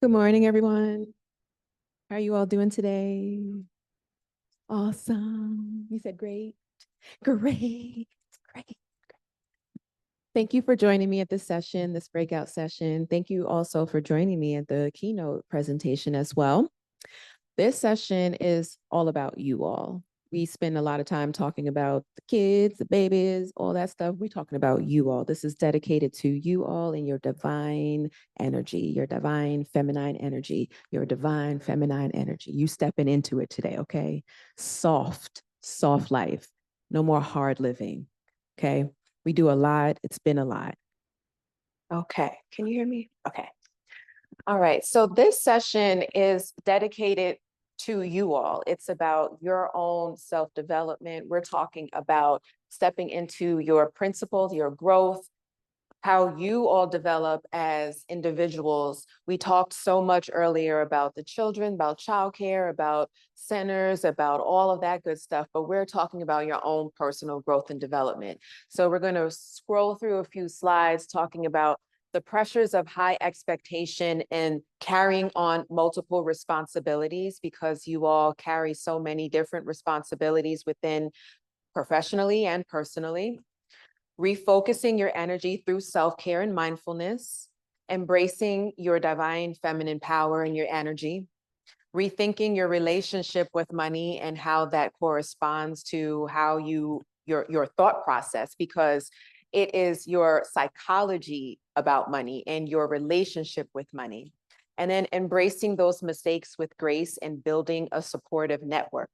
Good morning, everyone. How are you all doing today? Awesome. You said great. Great. Great. Thank you for joining me at this session, this breakout session. Thank you also for joining me at the keynote presentation as well. This session is all about you all. We spend a lot of time talking about the kids, the babies, all that stuff. We're talking about you all. This is dedicated to you all and your divine energy, your divine feminine energy, your divine feminine energy. You stepping into it today, okay? Soft, soft life. No more hard living, okay? We do a lot. It's been a lot. Okay. Can you hear me? Okay. All right, so this session is dedicated to you all. It's about your own self-development. We're talking about stepping into your principles, your growth, how you all develop as individuals. We talked so much earlier about the children, about childcare, about centers, about all of that good stuff, but we're talking about your own personal growth and development. So we're going to scroll through a few slides talking about the pressures of high expectation and carrying on multiple responsibilities, because you all carry so many different responsibilities within professionally and personally. Refocusing your energy through self-care and mindfulness, embracing your divine feminine power and your energy, rethinking your relationship with money and how that corresponds to how your thought process, because it is your psychology about money and your relationship with money. And then embracing those mistakes with grace and building a supportive network.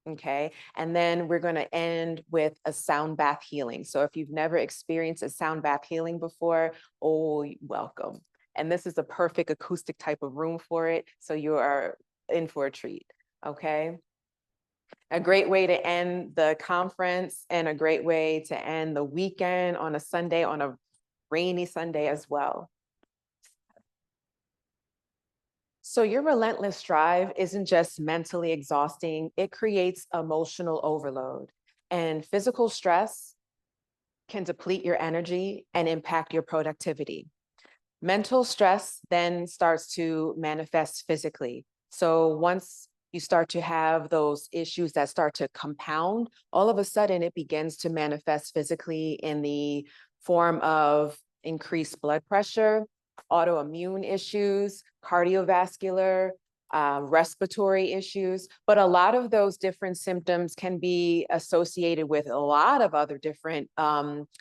Okay. And then we're going to end with a sound bath healing. So if you've never experienced a sound bath healing before, oh, welcome. And this is a perfect acoustic type of room for it. So you are in for a treat. Okay. A great way to end the conference and a great way to end the weekend on a Sunday, on a rainy Sunday as well. So your relentless drive isn't just mentally exhausting, it creates emotional overload. And physical stress can deplete your energy and impact your productivity. Mental stress then starts to manifest physically. So once you start to have those issues that start to compound, all of a sudden it begins to manifest physically in the form of increased blood pressure, autoimmune issues, cardiovascular, respiratory issues. But a lot of those different symptoms can be associated with a lot of other different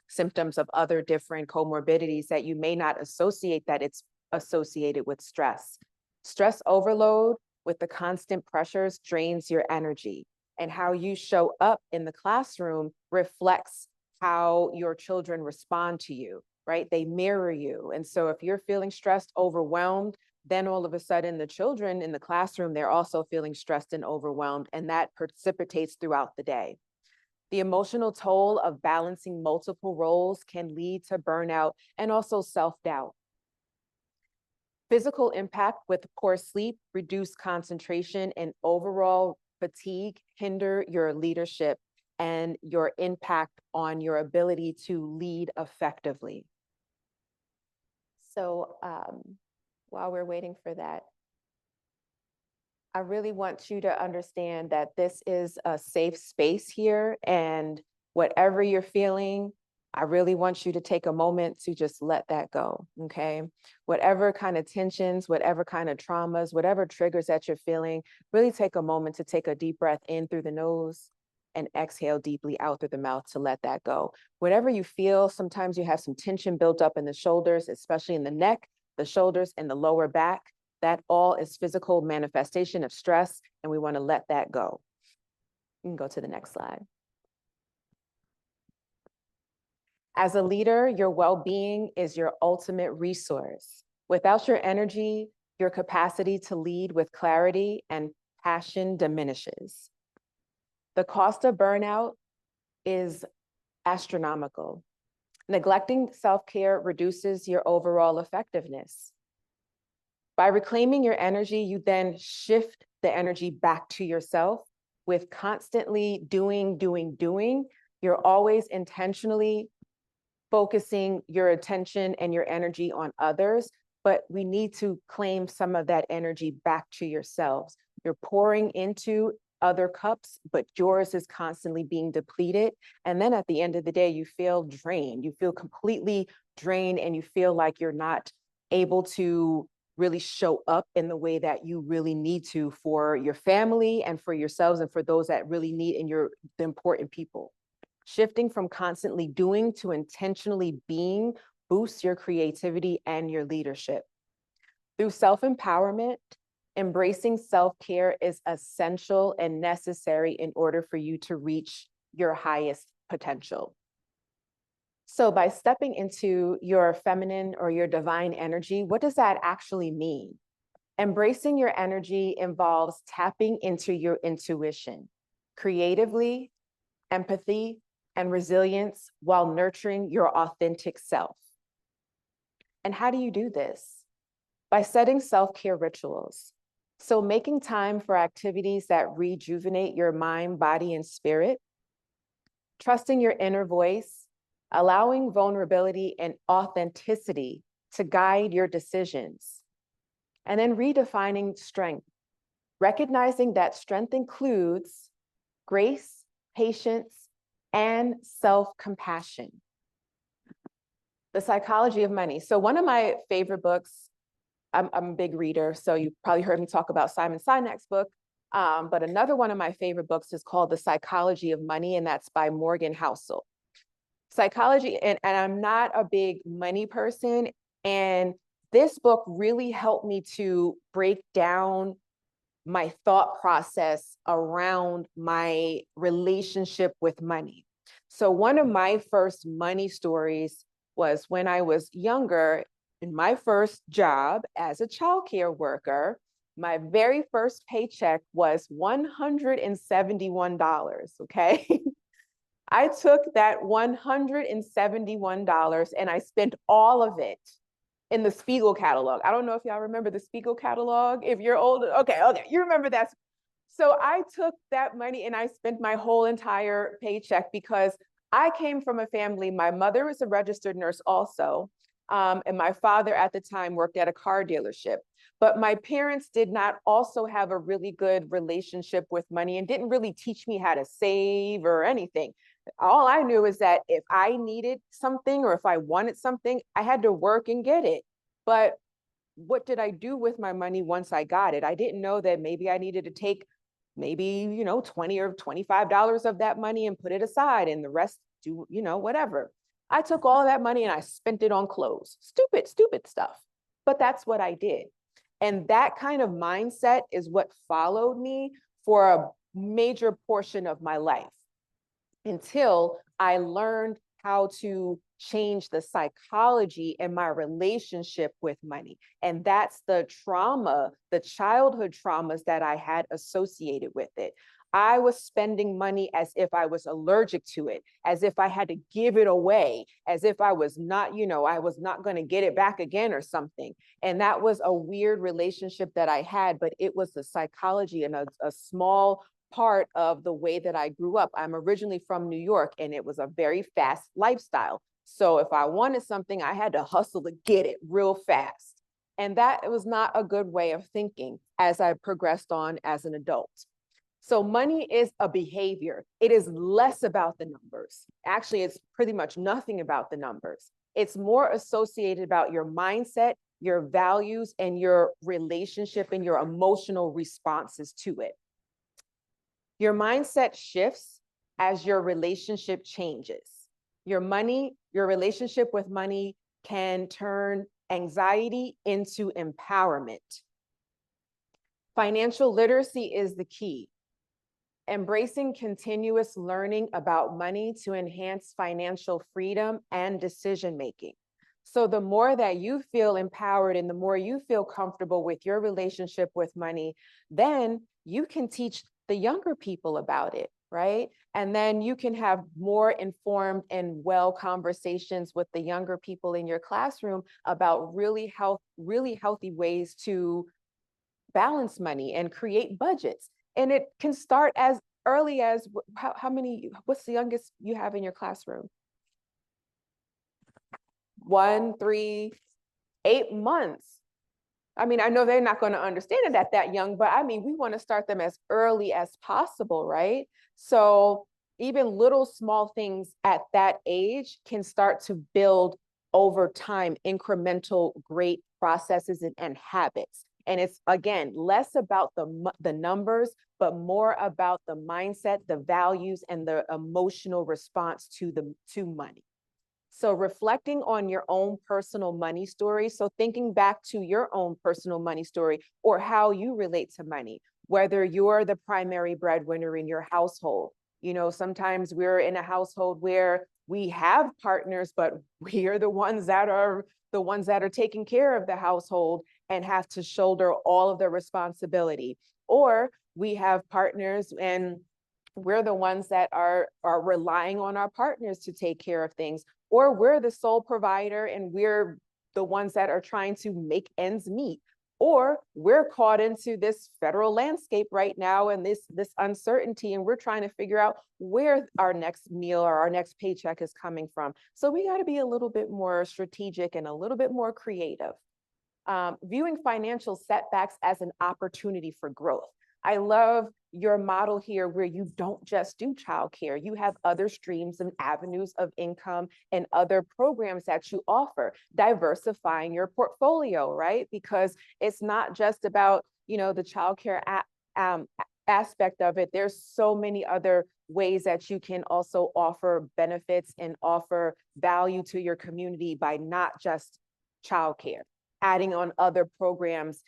symptoms of other different comorbidities that you may not associate that it's associated with stress. Stress overload with the constant pressures drains your energy, and how you show up in the classroom reflects how your children respond to you, right? They mirror you. And so if you're feeling stressed, overwhelmed, then all of a sudden the children in the classroom, they're also feeling stressed and overwhelmed, and that precipitates throughout the day. The emotional toll of balancing multiple roles can lead to burnout and also self-doubt. Physical impact with poor sleep, reduced concentration, and overall fatigue hinder your leadership and your impact on your ability to lead effectively. So while we're waiting for that, I really want you to understand that this is a safe space here, and whatever you're feeling, I really want you to take a moment to just let that go, okay? Whatever kind of tensions, whatever kind of traumas, whatever triggers that you're feeling, really take a moment to take a deep breath in through the nose and exhale deeply out through the mouth to let that go. Whatever you feel, sometimes you have some tension built up in the shoulders, especially in the neck, the shoulders, and the lower back. That all is physical manifestation of stress, and we want to let that go. You can go to the next slide. As a leader, your well-being is your ultimate resource. Without your energy, your capacity to lead with clarity and passion diminishes. The cost of burnout is astronomical. Neglecting self-care reduces your overall effectiveness. By reclaiming your energy, you then shift the energy back to yourself. With constantly doing. You're always intentionally focusing your attention and your energy on others. but we need to claim some of that energy back to yourselves. You're pouring into other cups, but yours is constantly being depleted. And then at the end of the day, you feel drained. You feel completely drained, and you feel like you're not able to really show up in the way that you really need to for your family and for yourselves and for those that really need and you're the important people. Shifting from constantly doing to intentionally being boosts your creativity and your leadership. Through self-empowerment, embracing self-care is essential and necessary in order for you to reach your highest potential. So by stepping into your feminine or your divine energy, what does that actually mean? Embracing your energy involves tapping into your intuition, creatively, empathy, and resilience while nurturing your authentic self. And how do you do this? By setting self-care rituals. So making time for activities that rejuvenate your mind, body, and spirit, trusting your inner voice, allowing vulnerability and authenticity to guide your decisions, and then redefining strength, recognizing that strength includes grace, patience, and self-compassion. The Psychology of Money. So one of my favorite books, I'm a big reader, so you probably heard me talk about Simon Sinek's book, but another one of my favorite books is called The Psychology of Money, and that's by Morgan Housel. Psychology, and I'm not a big money person, and this book really helped me to break down my thought process around my relationship with money. So one of my first money stories was when I was younger, in my first job as a childcare worker. My very first paycheck was $171, okay? I took that $171 and I spent all of it in the Spiegel catalog. I don't know if y'all remember the Spiegel catalog. If you're old, okay, you remember that. So I took that money and I spent my whole entire paycheck because I came from a family. My mother was a registered nurse also. And my father at the time worked at a car dealership. But my parents did not also have a really good relationship with money and didn't really teach me how to save or anything. All I knew is that if I needed something or if I wanted something, I had to work and get it. But what did I do with my money once I got it? I didn't know that maybe I needed to take maybe, $20 or $25 of that money and put it aside and the rest do, whatever. I took all of that money and I spent it on clothes. Stupid stuff. But that's what I did. And that kind of mindset is what followed me for a major portion of my life until I learned how to change the psychology in my relationship with money. And that's the trauma, the childhood traumas that I had associated with it. I was spending money as if I was allergic to it, as if I had to give it away, as if I was not, I was not going to get it back again or something. And that was a weird relationship that I had, but it was the psychology and a small part of the way that I grew up. I'm originally from New York, and it was a very fast lifestyle. So if I wanted something, I had to hustle to get it real fast. And that was not a good way of thinking as I progressed on as an adult. So money is a behavior. It is less about the numbers. Actually, it's pretty much nothing about the numbers. It's more associated about your mindset, your values, and your relationship and your emotional responses to it. Your mindset shifts as your relationship changes. Your relationship with money can turn anxiety into empowerment. Financial literacy is the key. Embracing continuous learning about money to enhance financial freedom and decision-making. So the more that you feel empowered and the more you feel comfortable with your relationship with money, then you can teach the younger people about it, right? And then you can have more informed and well conversations with the younger people in your classroom about really healthy ways to balance money and create budgets. And it can start as early as what's the youngest you have in your classroom? 1, 3, 8 months. I mean, I know they're not going to understand it at that young, but I mean, we want to start them as early as possible, right? So even little small things at that age can start to build over time, incremental great processes and habits. And it's, again, less about the numbers, but more about the mindset, the values, and the emotional response to money. So reflecting on your own personal money story. So thinking back to your own personal money story or how you relate to money, whether you're the primary breadwinner in your household. You know, sometimes we're in a household where we have partners, but we are the ones that are taking care of the household and have to shoulder all of the responsibility. Or we have partners and we're the ones that are relying on our partners to take care of things, or we're the sole provider and we're the ones that are trying to make ends meet, or we're caught into this federal landscape right now and this uncertainty, and we're trying to figure out where our next meal or our next paycheck is coming from. So we got to be a little bit more strategic and a little bit more creative. Viewing financial setbacks as an opportunity for growth. I love your model here where you don't just do childcare. You have other streams and avenues of income and other programs that you offer, diversifying your portfolio, right? Because it's not just about, you know, the childcare aspect of it. There's so many other ways that you can also offer benefits and offer value to your community by not just childcare, adding on other programs,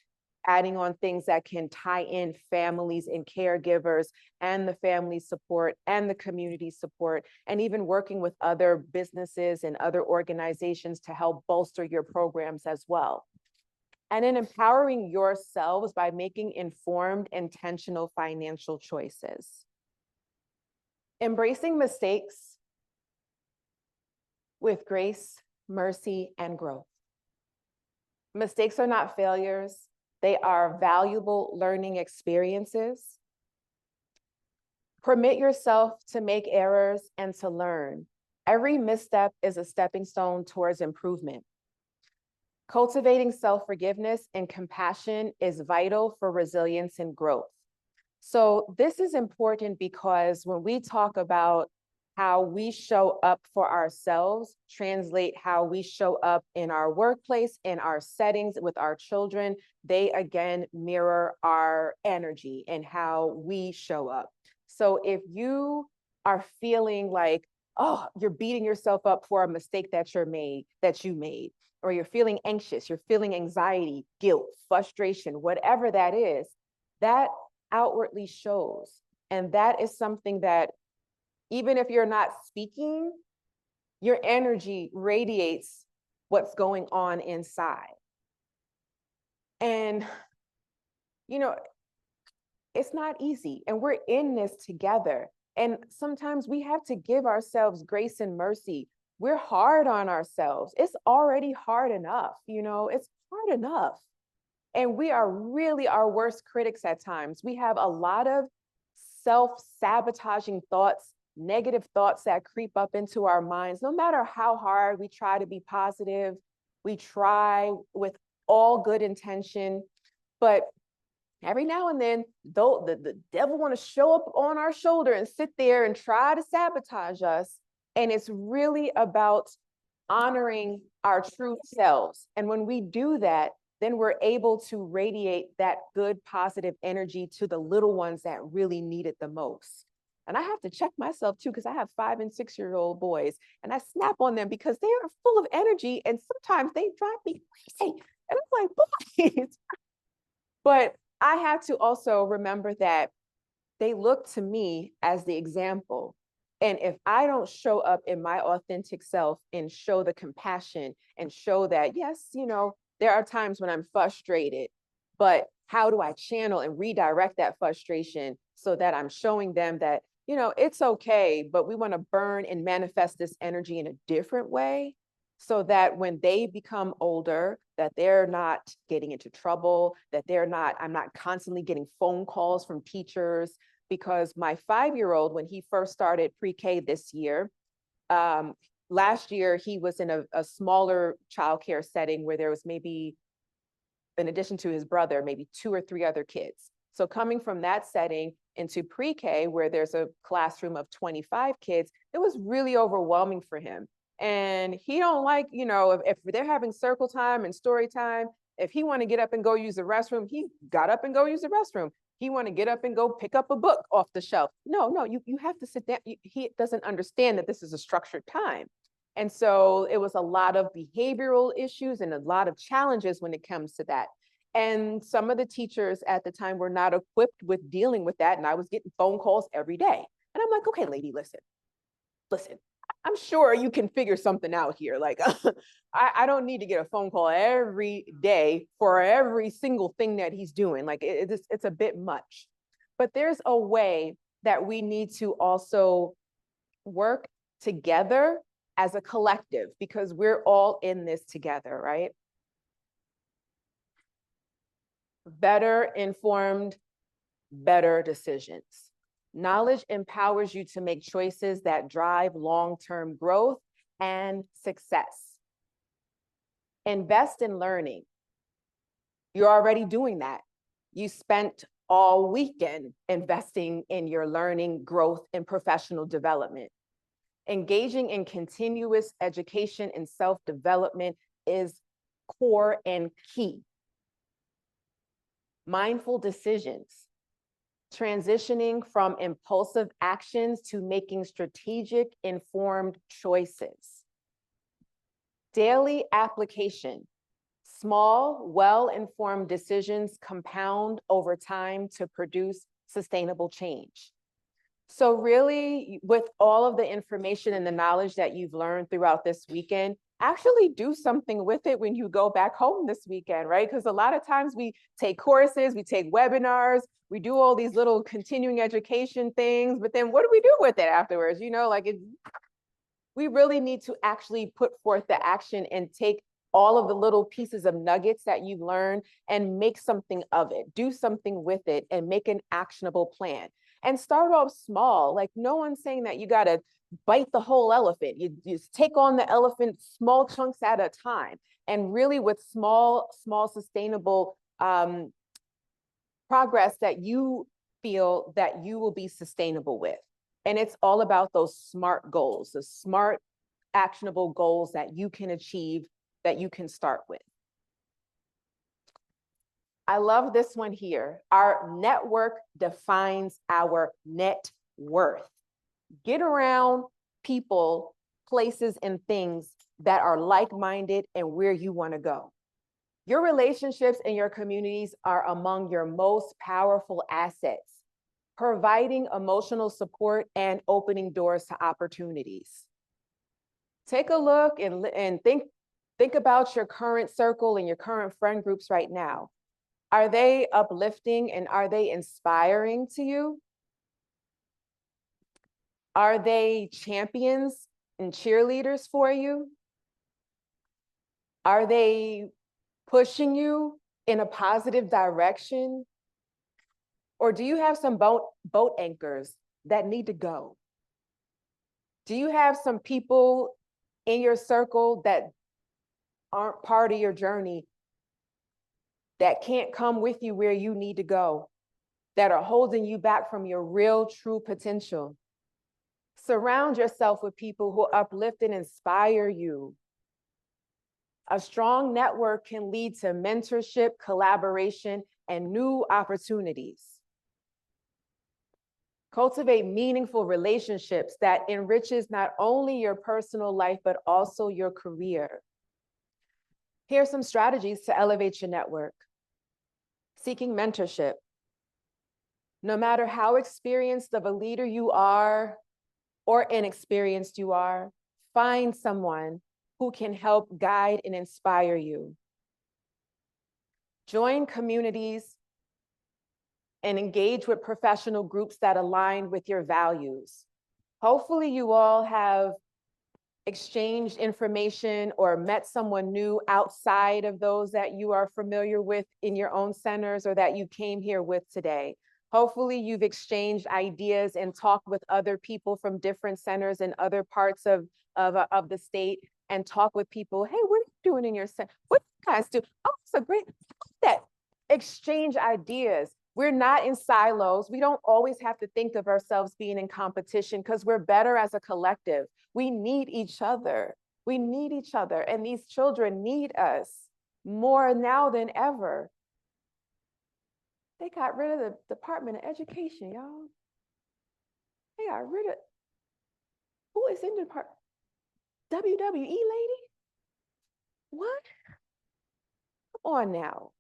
adding on things that can tie in families and caregivers and the family support and the community support, and even working with other businesses and other organizations to help bolster your programs as well. And then empowering yourselves by making informed, intentional financial choices. Embracing mistakes with grace, mercy, and growth. Mistakes are not failures. They are valuable learning experiences. Permit yourself to make errors and to learn. Every misstep is a stepping stone towards improvement. Cultivating self-forgiveness and compassion is vital for resilience and growth. So this is important because when we talk about how we show up for ourselves, translate how we show up in our workplace, in our settings with our children, they again mirror our energy and how we show up. So if you are feeling like, oh, you're beating yourself up for a mistake that you made, or you're feeling anxious, you're feeling anxiety, guilt, frustration, whatever that is, that outwardly shows. And that is something that even if you're not speaking, your energy radiates what's going on inside. And, you know, it's not easy, and we're in this together. And sometimes we have to give ourselves grace and mercy. We're hard on ourselves. It's already hard enough, you know, it's hard enough. And we are really our worst critics at times. We have a lot of self-sabotaging thoughts, negative thoughts that creep up into our minds. No matter how hard we try to be positive, we try with all good intention, but every now and then, though the devil want to show up on our shoulder and sit there and try to sabotage us. And it's really about honoring our true selves. And when we do that, then we're able to radiate that good, positive energy to the little ones that really need it the most. And I have to check myself too, because I have 5- and 6-year-old boys, and I snap on them because they are full of energy, and sometimes they drive me crazy. And I'm like, boys. But I have to also remember that they look to me as the example. And if I don't show up in my authentic self and show the compassion and show that, yes, you know, there are times when I'm frustrated, but how do I channel and redirect that frustration so that I'm showing them that, you know, it's okay, but we want to burn and manifest this energy in a different way, so that when they become older, that they're not getting into trouble, that I'm not constantly getting phone calls from teachers. Because my 5-year-old, when he first started pre-K this year, last year he was in a smaller childcare setting where there was maybe, in addition to his brother, maybe 2 or 3 other kids. So coming from that setting into pre-K, where there's a classroom of 25 kids, it was really overwhelming for him. And he don't like, if they're having circle time and story time, if he want to get up and go use the restroom, he got up and go use the restroom. He want to get up and go pick up a book off the shelf. No, you have to sit down. He doesn't understand that this is a structured time. And so it was a lot of behavioral issues and a lot of challenges when it comes to that. And some of the teachers at the time were not equipped with dealing with that. And I was getting phone calls every day. And I'm like, okay, lady, listen, I'm sure you can figure something out here. Like, I don't need to get a phone call every day for every single thing that he's doing. Like, it's a bit much. But there's a way that we need to also work together as a collective, because we're all in this together, right? Better informed, better decisions. Knowledge empowers you to make choices that drive long-term growth and success. Invest in learning. You're already doing that. You spent all weekend investing in your learning, growth, and professional development. Engaging in continuous education and self-development is core and key. Mindful decisions. Transitioning from impulsive actions to making strategic, informed choices. Daily application. Small, well-informed decisions compound over time to produce sustainable change. So really, with all of the information and the knowledge that you've learned throughout this weekend, actually do something with it when you go back home this weekend, right? Because a lot of times we take courses, we take webinars, we do all these little continuing education things, but then what do we do with it afterwards? We really need to actually put forth the action and take all of the little pieces of nuggets that you've learned and make something of it, do something with it, and make an actionable plan. And start off small. Like, no one's saying that you got to bite the whole elephant. You just take on the elephant small chunks at a time, and really with small sustainable progress that you feel that you will be sustainable with. And it's all about those SMART goals, the smart, actionable goals that you can achieve, that you can start with. I love this one here. Our network defines our net worth. Get around people, places, and things that are like-minded and where you want to go. Your relationships and your communities are among your most powerful assets, providing emotional support and opening doors to opportunities. Take a look and think about your current circle and your current friend groups right now. Are they uplifting and are they inspiring to you? Are they champions and cheerleaders for you? Are they pushing you in a positive direction? Or do you have some boat anchors that need to go? Do you have some people in your circle that aren't part of your journey, that can't come with you where you need to go, that are holding you back from your real, true potential? Surround yourself with people who uplift and inspire you. A strong network can lead to mentorship, collaboration, and new opportunities. Cultivate meaningful relationships that enriches not only your personal life, but also your career. Here are some strategies to elevate your network. Seeking mentorship. No matter how experienced of a leader you are or inexperienced you are, find someone who can help guide and inspire you. Join communities and engage with professional groups that align with your values. Hopefully you all have exchanged information or met someone new outside of those that you are familiar with in your own centers or that you came here with today. Hopefully you've exchanged ideas and talked with other people from different centers in other parts of the state, and talk with people. Hey, what are you doing in your center? What do you guys do? Oh, it's a great that. Exchange ideas. We're not in silos. We don't always have to think of ourselves being in competition, because we're better as a collective. We need each other. We need each other. And these children need us more now than ever. They got rid of the Department of Education, y'all. They got rid of, who is in the department? WWE lady? What? Come on now.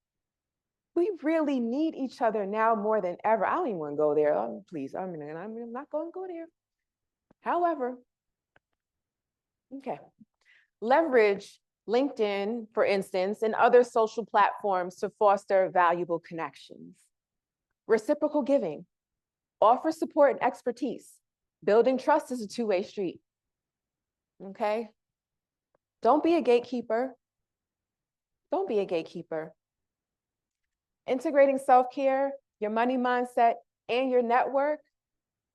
We really need each other now more than ever. I don't even want to go there. Please, I'm not going to go there. However, okay. Leverage LinkedIn, for instance, and other social platforms to foster valuable connections. Reciprocal giving. Offer support and expertise. Building trust is a two-way street. Okay? Don't be a gatekeeper. Don't be a gatekeeper. Integrating self-care, your money mindset, and your network,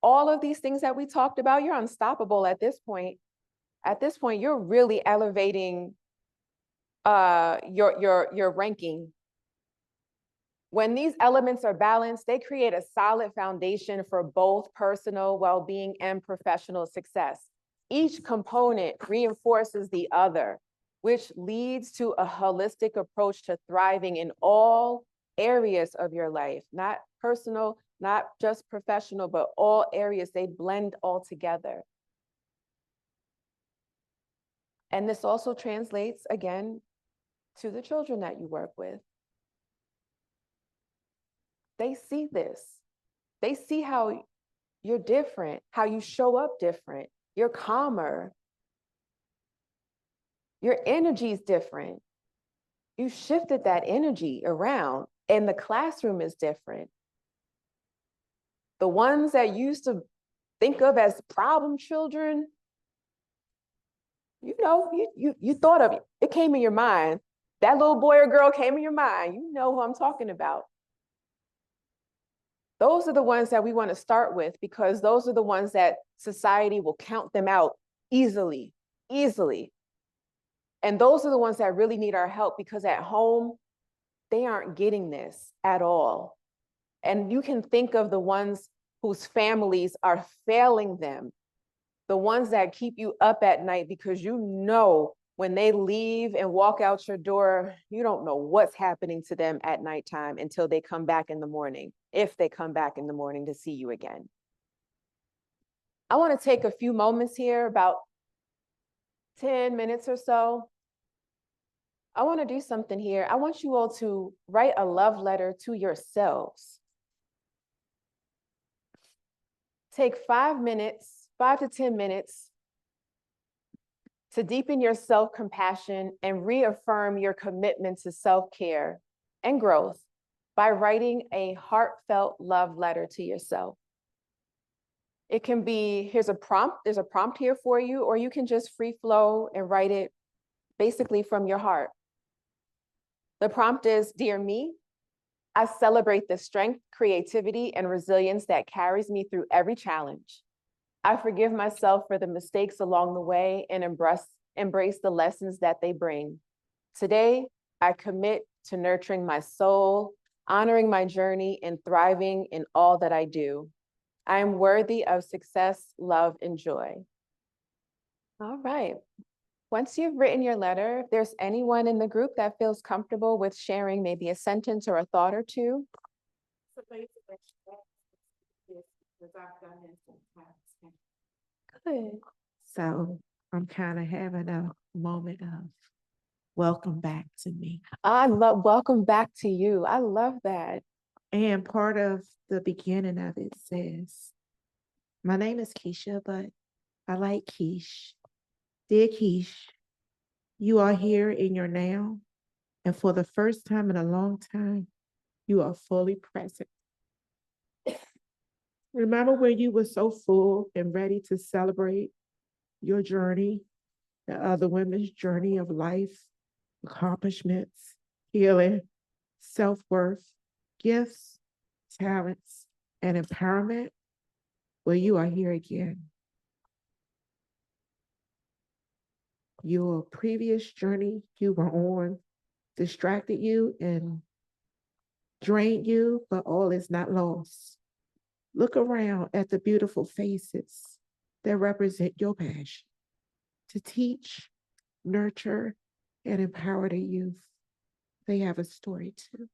all of these things that we talked about, you're unstoppable at this point. At this point, you're really elevating your ranking. When these elements are balanced, they create a solid foundation for both personal well-being and professional success. Each component reinforces the other, which leads to a holistic approach to thriving in all areas of your life, not personal, not just professional, but all areas. They blend all together. And this also translates, again, to the children that you work with. They see this. They see how you're different, how you show up different. You're calmer. Your energy is different. You shifted that energy around, and the classroom is different. The ones that you used to think of as problem children, you know, you thought of it. It came in your mind. That little boy or girl came in your mind. You know who I'm talking about. Those are the ones that we want to start with, because those are the ones that society will count them out easily, easily. And those are the ones that really need our help, because at home, they aren't getting this at all. And you can think of the ones whose families are failing them, the ones that keep you up at night, because you know when they leave and walk out your door, you don't know what's happening to them at nighttime until they come back in the morning, if they come back in the morning to see you again. I want to take a few moments here, about 10 minutes or so. I want to do something here. I want you all to write a love letter to yourselves. Take 5 minutes, 5 to 10 minutes, to deepen your self-compassion and reaffirm your commitment to self-care and growth by writing a heartfelt love letter to yourself. It can be, here's a prompt, there's a prompt here for you, or you can just free flow and write it basically from your heart. The prompt is, "Dear me, I celebrate the strength, creativity, and resilience that carries me through every challenge. I forgive myself for the mistakes along the way and embrace the lessons that they bring. Today, I commit to nurturing my soul, honoring my journey, and thriving in all that I do. I am worthy of success, love, and joy." All right. Once you've written your letter, if there's anyone in the group that feels comfortable with sharing maybe a sentence or a thought or two. Good. So I'm kind of having a moment of welcome back to me. I love welcome back to you. I love that. And part of the beginning of it says, "My name is Keisha, but I like Keish. Dear Keish, you are here in your now, and for the first time in a long time, you are fully present. Remember when you were so full and ready to celebrate your journey, the other women's journey of life, accomplishments, healing, self-worth, gifts, talents, and empowerment, well, you are here again. Your previous journey you were on distracted you and drained you, but all is not lost. Look around at the beautiful faces that represent your passion to teach, nurture, and empower the youth. They have a story too.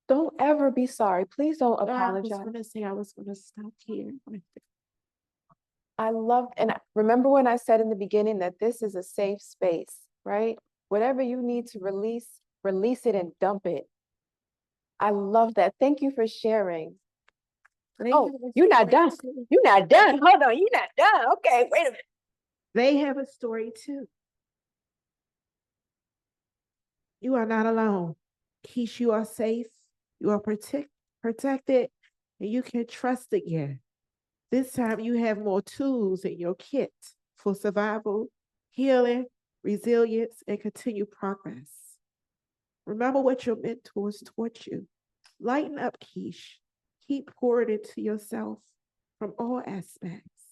Don't ever be sorry. Please don't I was apologize. going to say I was going to stop here. I love, and remember when I said in the beginning that this is a safe space, right? Whatever you need to release, release it and dump it. I love that. Thank you for sharing. Oh, you're not done. You're not done. Hold on, you're not done. Okay, wait a minute. They have a story too. You are not alone. Keish, you are safe. You are protected, and you can trust again. This time you have more tools in your kit for survival, healing, resilience, and continued progress. Remember what your mentors taught you. Lighten up, Keish. Keep pouring into yourself from all aspects,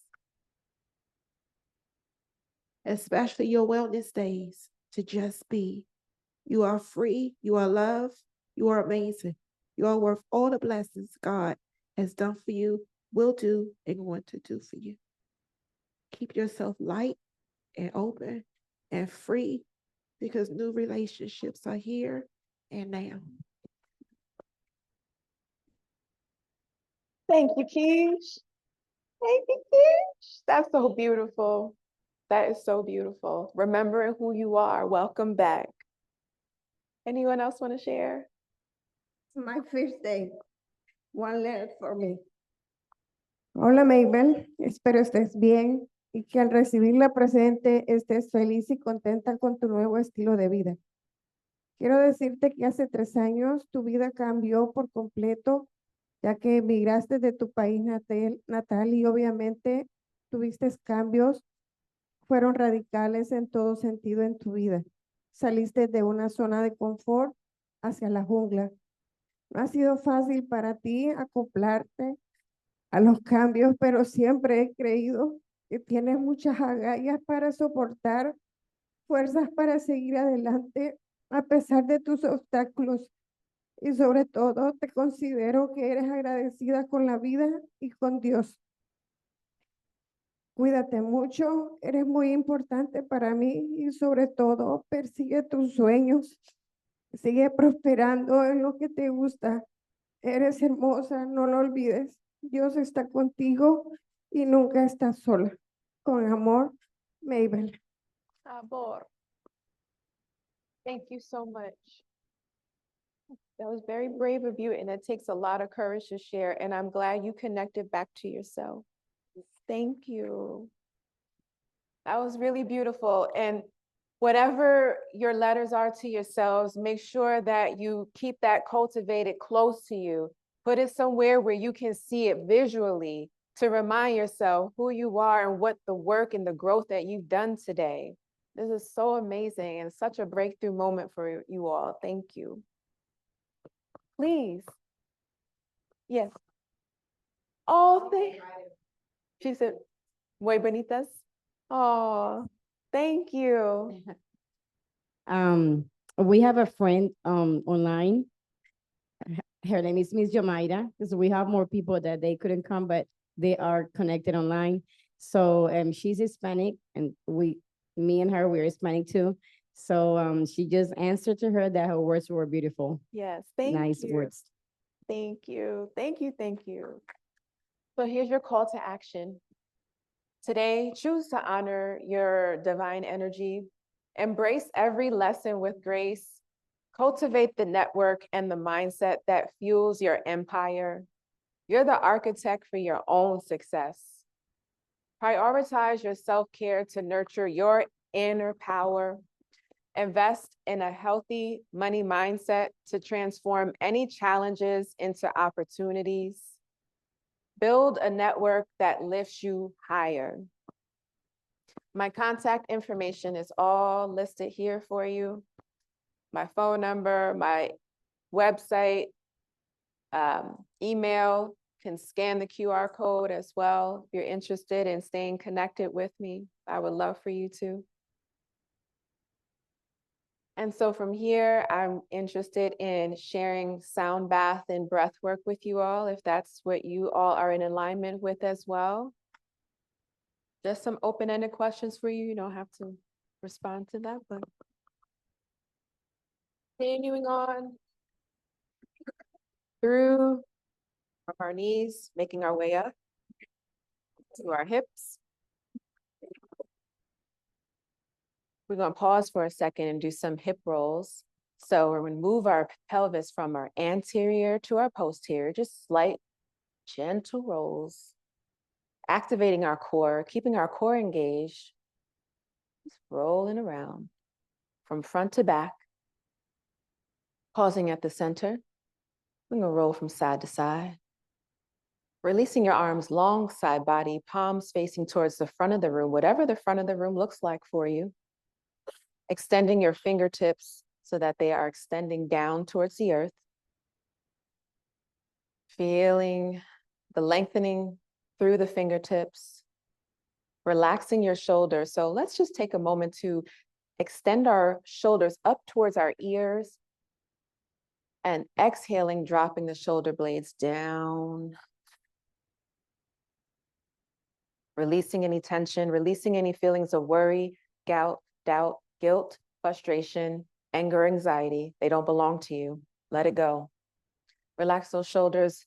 especially your wellness days, to just be. You are free. You are loved. You are amazing. You are worth all the blessings God has done for you, will do, and want to do for you. Keep yourself light and open and free because new relationships are here and now. Thank you, Keish. Thank you, Keish. That's so beautiful. That is so beautiful. Remembering who you are. Welcome back. Anyone else want to share? It's my first day. One letter for me. Hola Mabel, espero estés bien y que al recibirla presente estés feliz y contenta con tu nuevo estilo de vida. Quiero decirte que hace 3 años tu vida cambió por completo, ya que emigraste de tu país natal y obviamente tuviste cambios, fueron radicales en todo sentido en tu vida. Saliste de una zona de confort hacia la jungla. No ha sido fácil para ti acoplarte a los cambios, pero siempre he creído que tienes muchas agallas para soportar, fuerzas para seguir adelante a pesar de tus obstáculos. Y sobre todo te considero que eres agradecida con la vida y con Dios. Cuídate mucho, eres muy importante para mí y sobre todo persigue tus sueños, sigue prosperando en lo que te gusta. Eres hermosa, no lo olvides. Dios está contigo y nunca estás sola. Con amor, Mabel. Abor. Thank you so much. That was very brave of you, and it takes a lot of courage to share, and I'm glad you connected back to yourself. Thank you. That was really beautiful. And whatever your letters are to yourselves, make sure that you keep that cultivated close to you. Put it somewhere where you can see it visually to remind yourself who you are and what the work and the growth that you've done today. This is so amazing and such a breakthrough moment for you all. Thank you. Please. Yes. Oh, she said, muy bonitas. Oh, thank you. We have a friend online. Her name is Miss Jamaira, because we have more people that they couldn't come, but they are connected online. So she's Hispanic, and me and her, we're Hispanic too. So she just answered to her that her words were beautiful. Yes, thank Nice you. words. Thank you. Thank you. Thank you. So here's your call to action. Today, choose to honor your divine energy. Embrace every lesson with grace. Cultivate the network and the mindset that fuels your empire. You're the architect for your own success. Prioritize your self-care to nurture your inner power. Invest in a healthy money mindset to transform any challenges into opportunities. Build a network that lifts you higher. My contact information is all listed here for you. My phone number, my website, email. can scan the QR code as well. If you're interested in staying connected with me, I would love for you to. And so from here, I'm interested in sharing sound bath and breath work with you all, if that's what you all are in alignment with as well. Just some open-ended questions for you. You don't have to respond to that, but continuing on through our knees, making our way up to our hips. We're going to pause for a second and do some hip rolls. So we're going to move our pelvis from our anterior to our posterior, just slight, gentle rolls, activating our core, keeping our core engaged, just rolling around from front to back, pausing at the center. We're going to roll from side to side, releasing your arms long side body, palms facing towards the front of the room, whatever the front of the room looks like for you. Extending your fingertips so that they are extending down towards the earth. Feeling the lengthening through the fingertips. Relaxing your shoulders. So let's just take a moment to extend our shoulders up towards our ears. And exhaling, dropping the shoulder blades down. Releasing any tension, releasing any feelings of worry, doubt, guilt, frustration, anger, anxiety. They don't belong to you. Let it go. Relax those shoulders.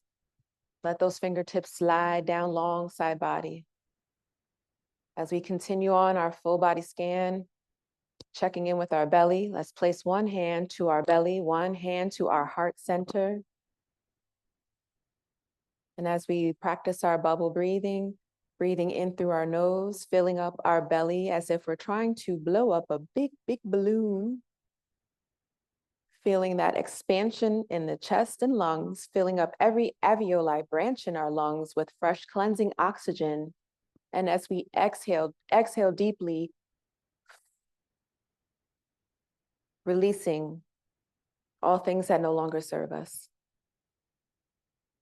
Let those fingertips slide down long side body. As we continue on our full body scan, checking in with our belly, let's place one hand to our belly, one hand to our heart center. And as we practice our bubble breathing, breathing in through our nose, filling up our belly as if we're trying to blow up a big, big balloon. Feeling that expansion in the chest and lungs, filling up every alveoli branch in our lungs with fresh cleansing oxygen. And as we exhale deeply, releasing all things that no longer serve us.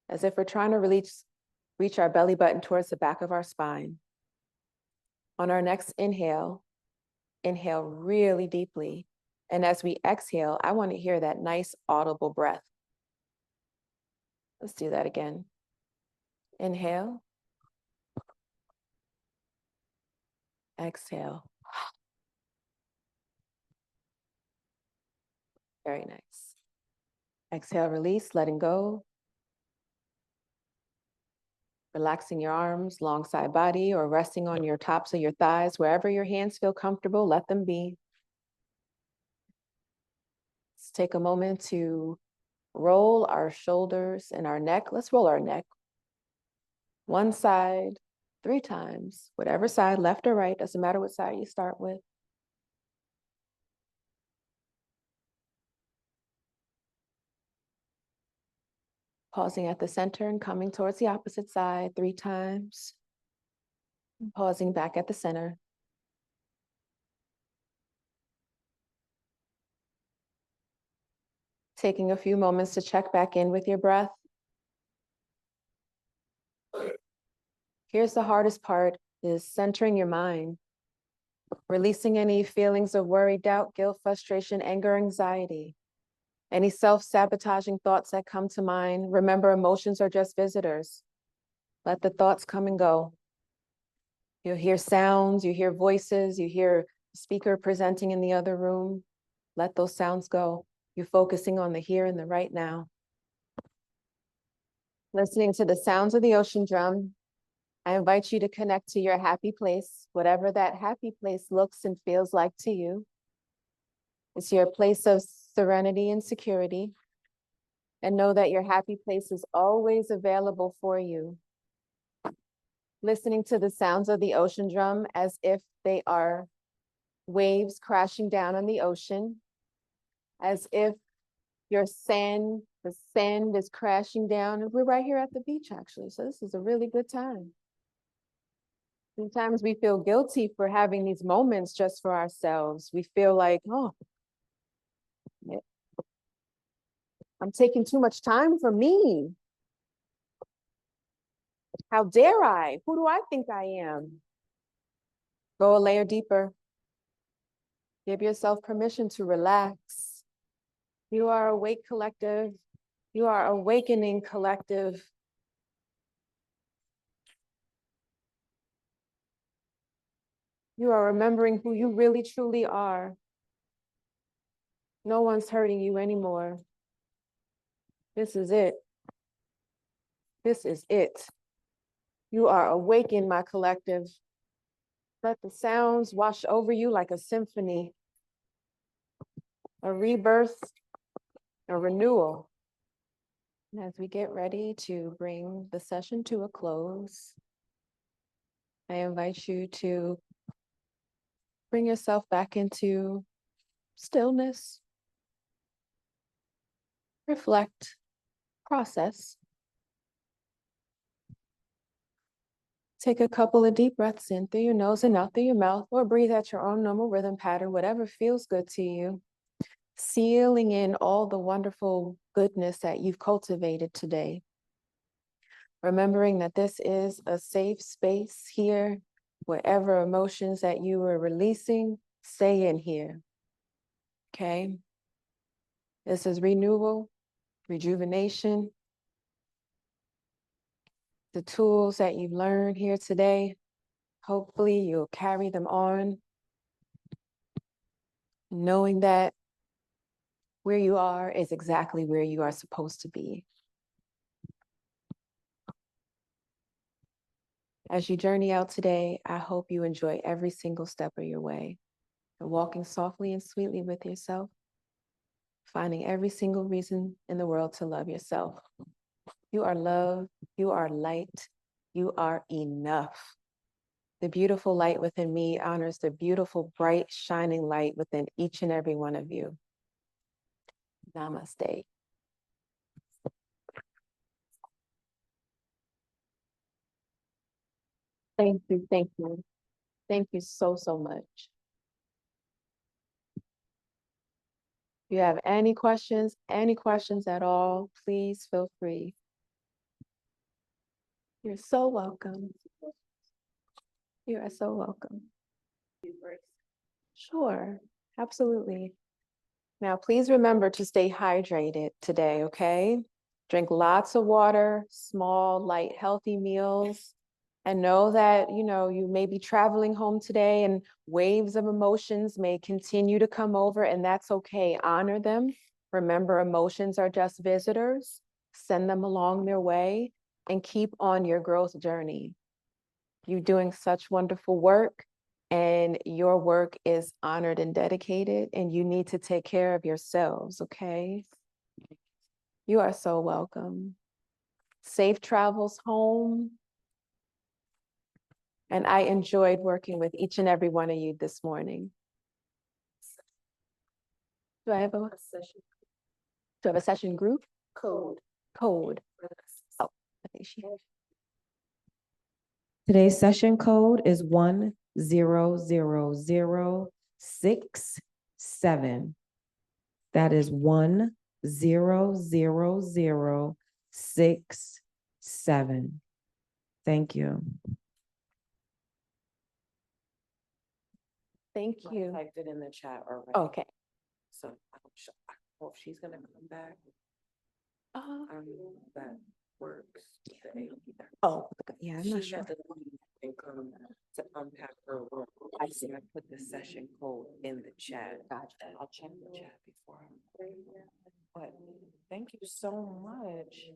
As if we're trying to reach our belly button towards the back of our spine. On our next inhale, inhale really deeply. And as we exhale, I want to hear that nice audible breath. Let's do that again. Inhale. Exhale. Very nice. Exhale, release, letting go. Relaxing your arms, long side body, or resting on your tops of your thighs, wherever your hands feel comfortable, let them be. Let's take a moment to roll our shoulders and our neck. Let's roll our neck. One side, 3 times, whatever side, left or right, doesn't matter what side you start with. Pausing at the center and coming towards the opposite side 3 times. And pausing back at the center. Taking a few moments to check back in with your breath. Here's the hardest part, is centering your mind. Releasing any feelings of worry, doubt, guilt, frustration, anger, anxiety. Any self-sabotaging thoughts that come to mind. Remember, emotions are just visitors. Let the thoughts come and go. You'll hear sounds, you hear voices, you hear the speaker presenting in the other room. Let those sounds go. You're focusing on the here and the right now. Listening to the sounds of the ocean drum. I invite you to connect to your happy place, whatever that happy place looks and feels like to you. It's your place of serenity and security. And know that your happy place is always available for you. Listening to the sounds of the ocean drum as if they are waves crashing down on the ocean, as if the sand is crashing down. And we're right here at the beach, actually, so this is a really good time. Sometimes we feel guilty for having these moments just for ourselves. We feel like, oh, I'm taking too much time for me. How dare I? Who do I think I am? Go a layer deeper. Give yourself permission to relax. You are awake collective. You are awakening collective. You are remembering who you really truly are. No one's hurting you anymore. This is it. This is it. You are awakened, my collective. Let the sounds wash over you like a symphony, a rebirth, a renewal. And as we get ready to bring the session to a close, I invite you to bring yourself back into stillness, reflect, process. Take a couple of deep breaths in through your nose and out through your mouth, or breathe at your own normal rhythm pattern, whatever feels good to you. Sealing in all the wonderful goodness that you've cultivated today. Remembering that this is a safe space here, whatever emotions that you were releasing, stay in here. Okay? This is renewal, rejuvenation. The tools that you've learned here today, hopefully you'll carry them on, knowing that where you are is exactly where you are supposed to be. As you journey out today, I hope you enjoy every single step of your way. And walking softly and sweetly with yourself, finding every single reason in the world to love yourself. You are love, you are light, you are enough. The beautiful light within me honors the beautiful, bright, shining light within each and every one of you. Namaste. Thank you, thank you. Thank you so, so much. If you have any questions at all, please feel free. You're so welcome. You are so welcome. Sure, absolutely. Now, please remember to stay hydrated today, okay? Drink lots of water, small, light, healthy meals, and know that, you may be traveling home today and waves of emotions may continue to come over, and that's okay. Honor them. Remember, emotions are just visitors. Send them along their way and keep on your growth journey. You're doing such wonderful work, and your work is honored and dedicated, and you need to take care of yourselves, okay? You are so welcome. Safe travels home. And I enjoyed working with each and every one of you this morning. Do I have a session? Do I have a session group? Code. Oh, I think she. Today's session code is 100067. That is 100067. Thank you. Thank you. I typed it in the chat already. Okay. So I hope she's gonna come back. That works. Oh, yeah, I'm She not had sure. to leave and come to unpack her room. I see. I put the session code in the chat. Gotcha. I'll check the chat before. But thank you so much.